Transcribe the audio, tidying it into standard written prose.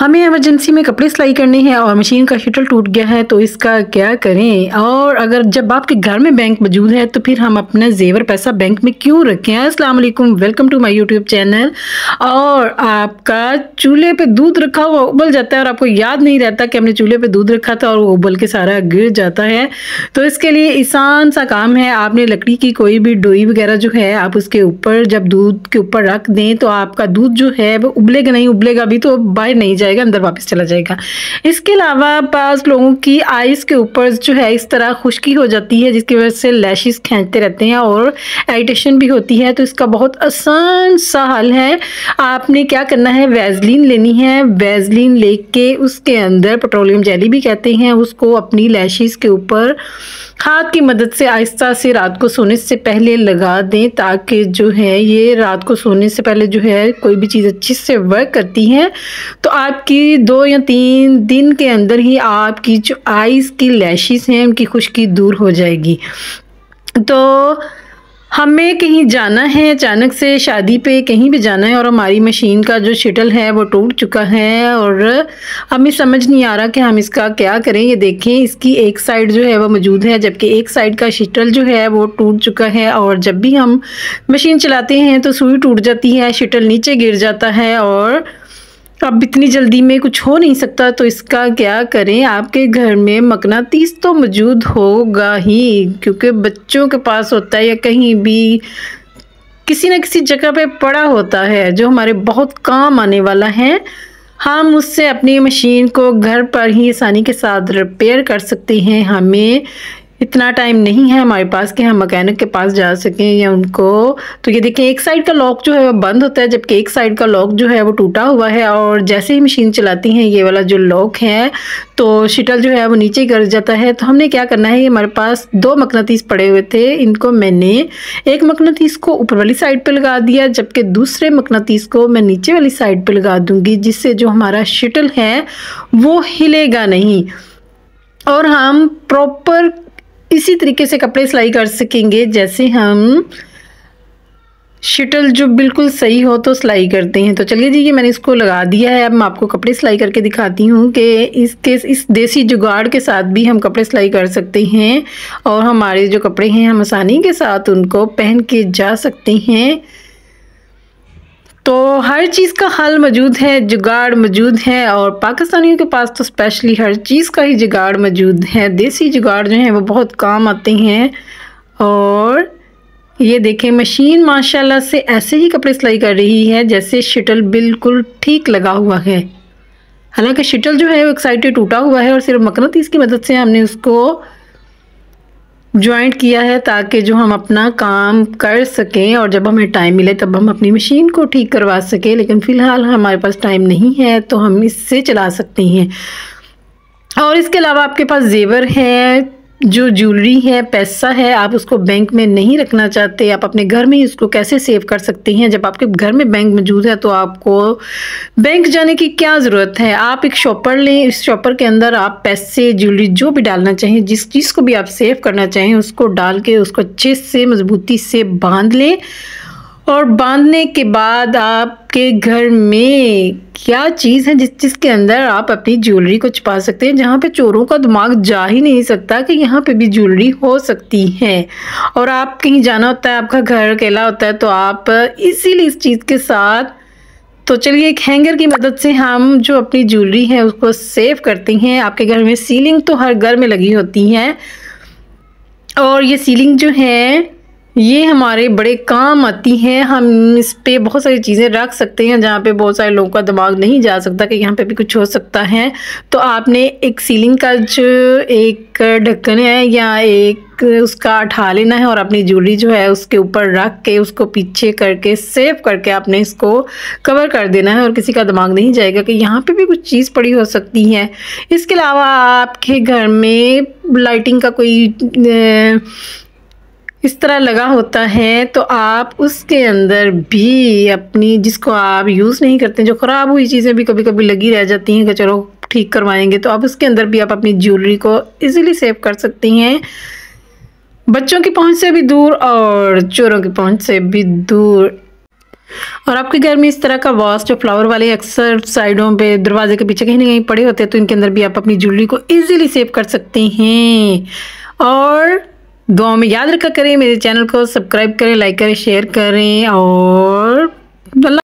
हमें इमरजेंसी में कपड़े सिलाई करने हैं और मशीन का शटल टूट गया है तो इसका क्या करें। और अगर जब आपके घर में बैंक मौजूद है तो फिर हम अपना जेवर पैसा बैंक में क्यों रखें। अस्सलाम वालेकुम, welcome to my YouTube channel. और आपका चूल्हे पे दूध रखा हुआ उबल जाता है और आपको याद नहीं रहता कि हमने चूल्हे पे दूध रखा था और वो उबल के सारा गिर जाता है। तो इसके लिए आसान सा काम है, आपने लकड़ी की कोई भी डोई वगैरह जो है आप उसके ऊपर जब दूध के ऊपर रख दें तो आपका दूध जो है वो उबलेगा नहीं, उबलेगा भी तो बाहर नहीं जाएगा, अंदर वापस चला जाएगा। इसके अलावा पास लोगों की आइस के ऊपर जो है इस तरह खुश्की हो जाती है जिसकी वजह से लैशेस खींचते रहते हैं और इरिटेशन भी होती है। तो इसका बहुत आसान सा हल है। आपने क्या करना है, वैसलीन लेनी है। वैसलीन लेके उसके अंदर पेट्रोलियम जेली भी कहते हैं उसको, अपनी लैशेस के ऊपर हाथ की मदद से आहिस्ता से रात को सोने से पहले लगा दें ताकि जो है ये रात को सोने से पहले जो है कोई भी चीज़ अच्छी से वर्क करती है। तो आपकी 2 या 3 दिन के अंदर ही आपकी जो आईज की लैशेस हैं उनकी खुश्की दूर हो जाएगी। तो हमें कहीं जाना है, अचानक से शादी पे कहीं भी जाना है और हमारी मशीन का जो शटल है वो टूट चुका है और हमें समझ नहीं आ रहा कि हम इसका क्या करें। ये देखें, इसकी एक साइड जो है वो मौजूद है जबकि एक साइड का शटल जो है वो टूट चुका है। और जब भी हम मशीन चलाते हैं तो सुई टूट जाती है, शटल नीचे गिर जाता है और अब इतनी जल्दी में कुछ हो नहीं सकता। तो इसका क्या करें, आपके घर में मकनातीस तो मौजूद होगा ही, क्योंकि बच्चों के पास होता है या कहीं भी किसी न किसी जगह पे पड़ा होता है जो हमारे बहुत काम आने वाला है। हम उससे अपनी मशीन को घर पर ही आसानी के साथ रिपेयर कर सकते हैं। हमें इतना टाइम नहीं है हमारे पास कि हम मैकेनिक के पास जा सकें या उनको। तो ये देखें, एक साइड का लॉक जो है वो बंद होता है जबकि एक साइड का लॉक जो है वो टूटा हुआ है। और जैसे ही मशीन चलाती हैं ये वाला जो लॉक है तो शटल जो है वो नीचे गिर जाता है। तो हमने क्या करना है, हमारे पास 2 मकनातीस पड़े हुए थे, इनको मैंने एक मकनातीस को ऊपर वाली साइड पे लगा दिया जबकि दूसरे मकनातीस को मैं नीचे वाली साइड पे लगा दूंगी, जिससे जो हमारा शटल है वो हिलेगा नहीं और हम प्रॉपर इसी तरीके से कपड़े सिलाई कर सकेंगे जैसे हम शटल जो बिल्कुल सही हो तो सिलाई करते हैं। तो चलिए जी, ये मैंने इसको लगा दिया है। अब मैं आपको कपड़े सिलाई करके दिखाती हूँ कि इस देसी जुगाड़ के साथ भी हम कपड़े सिलाई कर सकते हैं और हमारे जो कपड़े हैं हम आसानी के साथ उनको पहन के जा सकते हैं। तो हर चीज़ का हल मौजूद है, जुगाड़ मौजूद है और पाकिस्तानियों के पास तो स्पेशली हर चीज़ का ही जुगाड़ मौजूद है। देसी जुगाड़ जो हैं वो बहुत काम आते हैं। और ये देखें, मशीन माशाल्लाह से ऐसे ही कपड़े सिलाई कर रही है जैसे शटल बिल्कुल ठीक लगा हुआ है। हालांकि शटल जो है वो एक साइड से टूटा हुआ है और सिर्फ मकनातीस की मदद से हमने उसको ज्वाइंट किया है ताकि जो हम अपना काम कर सकें और जब हमें टाइम मिले तब हम अपनी मशीन को ठीक करवा सकें। लेकिन फ़िलहाल हमारे पास टाइम नहीं है तो हम इससे चला सकते हैं। और इसके अलावा आपके पास जेवर है, जो ज्वेलरी है, पैसा है, आप उसको बैंक में नहीं रखना चाहते, आप अपने घर में ही उसको कैसे सेव कर सकते हैं। जब आपके घर में बैंक मौजूद है तो आपको बैंक जाने की क्या ज़रूरत है। आप एक शॉपर लें, इस शॉपर के अंदर आप पैसे, ज्वेलरी जो भी डालना चाहें, जिस चीज़ को भी आप सेव करना चाहें उसको डाल के उसको अच्छे से मजबूती से बांध लें। और बांधने के बाद आपके घर में क्या चीज़ है जिसके अंदर आप अपनी ज्वेलरी को छुपा सकते हैं, जहाँ पे चोरों का दिमाग जा ही नहीं सकता कि यहाँ पे भी ज्वेलरी हो सकती है। और आप कहीं जाना होता है, आपका घर अकेला होता है तो आप इसीलिए इस चीज़ के साथ, तो चलिए एक हैंगर की मदद से हम जो अपनी ज्वेलरी है उसको सेव करते हैं। आपके घर में सीलिंग तो हर घर में लगी होती है और ये सीलिंग जो है ये हमारे बड़े काम आती है। हम इस पे बहुत सारी चीज़ें रख सकते हैं जहाँ पे बहुत सारे लोगों का दिमाग नहीं जा सकता कि यहाँ पे भी कुछ हो सकता है। तो आपने एक सीलिंग का जो एक ढक्कन है या एक उसका उठा लेना है और अपनी ज्वेलरी जो है उसके ऊपर रख के उसको पीछे करके सेव करके आपने इसको कवर कर देना है और किसी का दिमाग नहीं जाएगा कि यहाँ पे भी कुछ चीज़ पड़ी हो सकती है। इसके अलावा आपके घर में लाइटिंग का कोई इस तरह लगा होता है तो आप उसके अंदर भी अपनी, जिसको आप यूज़ नहीं करते, जो ख़राब हुई चीज़ें भी कभी कभी लगी रह जाती हैं कि चलो ठीक करवाएंगे, तो आप उसके अंदर भी आप अपनी ज्वेलरी को इजीली सेव कर सकती हैं, बच्चों की पहुंच से भी दूर और चोरों की पहुंच से भी दूर। और आपके घर में इस तरह का वास जो फ्लावर वाले अक्सर साइडों पे दरवाजे के पीछे कहीं ना कहीं पड़े होते हैं, तो इनके अंदर भी आप अपनी ज्वेलरी को इजीली सेव कर सकते हैं। और दुआ में याद रखा करें, मेरे चैनल को सब्सक्राइब करें, लाइक करें, शेयर करें और